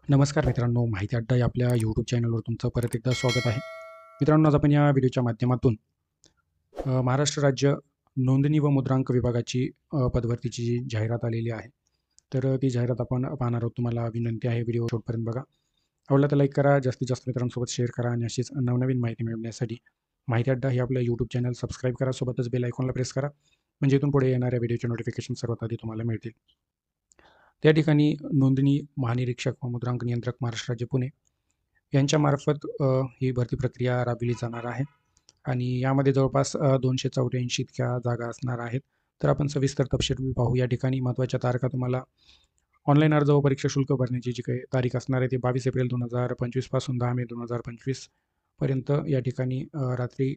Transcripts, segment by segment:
नमस्कार मित्रांनो, माहिती अड्डा या आपल्या यूट्यूब चॅनलवर तुमचं परत एकदा स्वागत आहे. मित्रांनो, आज आपण या व्हिडिओच्या माध्यमातून महाराष्ट्र राज्य नोंदणी व मुद्रांक विभागाची पदभरतीची जी जाहिरात आलेली आहे. तर ती जाहिरात आपण पाहणार आहोत. तुम्हाला विनंती आहे व्हिडिओ शेवटपर्यंत बघा. आवडला तर लाईक करा, जास्तीत जास्त मित्रांसोबत शेअर करा आणि अशीच नवनवीन माहिती मिळवण्यासाठी माहिती अड्डा हे आपलं यूट्यूब चॅनल सबस्क्राईब करा. सोबतच बेल आयकॉनला प्रेस करा, म्हणजे इथून पुढे येणाऱ्या व्हिडिओचे नोटिफिकेशन सर्वात आधी तुम्हाला मिळतील. त्या ठिकाणी नोंदणी महानिरीक्षक व मुद्रांक नियंत्रक महाराष्ट्र राज्य पुणे यांच्यामार्फत ही भरती प्रक्रिया राबविली जाणार आहे आणि यामध्ये जवळपास 284 इतक्या जागा असणार आहेत. तर आपण सविस्तर तपशील पाहू. या ठिकाणी महत्त्वाच्या तारखा तुम्हाला ऑनलाईन अर्ज व परीक्षा शुल्क भरण्याची जी काही तारीख असणार आहे ती 22 एप्रिल 2025 पासून 10 मे 2025 पर्यंत या ठिकाणी रात्री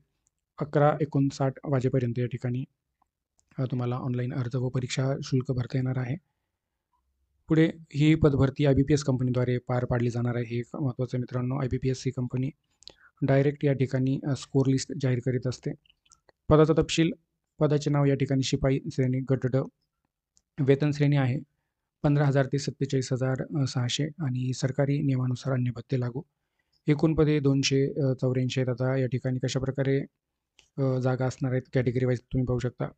11:59 वाजेपर्यंत या ठिकाणी तुम्हाला ऑनलाईन अर्ज व परीक्षा शुल्क भरता येणार आहे. पुढे ही पदभरती IBPS कंपनीद्वारे पार पाडली जाणार आहे. हे एक महत्त्वाचं मित्रांनो. IBPS ही कंपनी डायरेक्ट या ठिकाणी स्कोर लिस्ट जाहीर करीत असते. पदाचा तपशील, पदाचे नाव या ठिकाणी शिपाई श्रेणी गट ड. वेतन श्रेणी आहे 15,000 ते 47,600 आणि सरकारी नियमानुसार अन्य भत्ते लागू. एकूण पदे 284 आहेत. आता या ठिकाणी कशाप्रकारे जागा असणार आहेत कॅटेगरी वाईज तुम्ही पाहू शकता.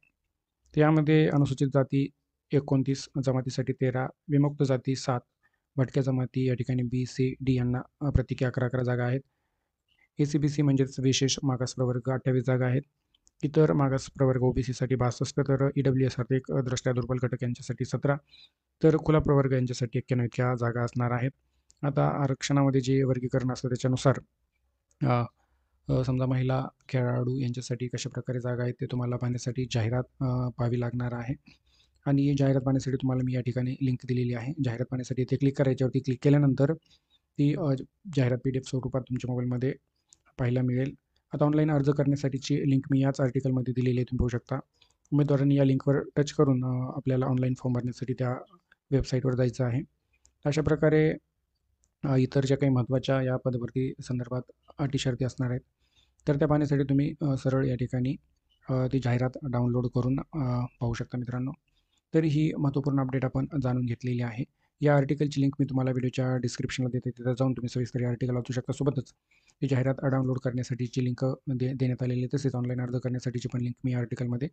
त्यामध्ये अनुसूचित जाती 29, जमातीसाठी 13, विमुक्त जाती 7, भटक्या जमाती या ठिकाणी B, C, D यांना प्रत्येकी 11 जागा आहेत. ACBC म्हणजेच विशेष मागास प्रवर्ग 28 जागा आहेत. इतर मागास प्रवर्ग OBCसाठी 62, तर EWS आर्थिक दृष्ट्या दुर्बल घटक यांच्यासाठी 17, तर खुला प्रवर्ग यांच्यासाठी 91 इतक्या जागा असणार आहेत. आता आरक्षणामध्ये जे वर्गीकरण असतं त्याच्यानुसार समजा महिला खेळाडू यांच्यासाठी कशाप्रकारे जागा आहेत ते तुम्हाला पाहण्यासाठी जाहिरात पाहावी लागणार आहे. आणि जाहिरात पाहण्यासाठी तुम्हाला मी या ठिकाणी लिंक दिलेली आहे. जाहिरात पाहण्यासाठी इथे क्लिक करा. याच्यावरती क्लिक केल्यानंतर ती जाहिरात PDF स्वरूपात तुमच्या मोबाईलमध्ये पाहायला मिळेल. आता ऑनलाईन अर्ज करण्यासाठीची लिंक मी याच आर्टिकलमध्ये दिलेली आहे, तुम्ही पाहू शकता. उमेदवारांनी या लिंकवर टच करून आपल्याला ऑनलाईन फॉर्म भरण्यासाठी त्या वेबसाईटवर जायचं आहे. अशा प्रकारे इतर ज्या काही महत्त्वाच्या या पदभरती संदर्भात अटी शर्ती असणार आहेत, तर त्या पाहण्यासाठी तुम्ही सरळ या ठिकाणी ती जाहिरात डाउनलोड करून पाहू शकता मित्रांनो. तर ही महत्त्वपूर्ण अपडेट आपण जाणून घेतलेली आहे. या आर्टिकलची लिंक मी तुम्हाला व्हिडिओच्या डिस्क्रिप्शनला देते. तिथं जाऊन तुम्ही सविस्तर हे आर्टिकल वाचू शकता. सोबतच ही जाहिरात डाउनलोड करण्यासाठीची लिंक देण्यात आलेली आहे. तसेच ऑनलाईन अर्ज करण्यासाठीची पण लिंक मी या आर्टिकलमध्ये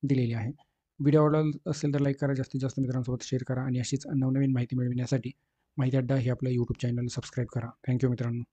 दिलेली आहे. व्हिडिओ आवडला असेल तर लाईक करा, जास्तीत जास्त मित्रांसोबत शेअर करा आणि अशीच नवनवीन माहिती मिळविण्यासाठी माहिती अड्डा हे आपलं यूट्यूब चॅनल सबस्क्राईब करा. थँक्यू मित्रांनो.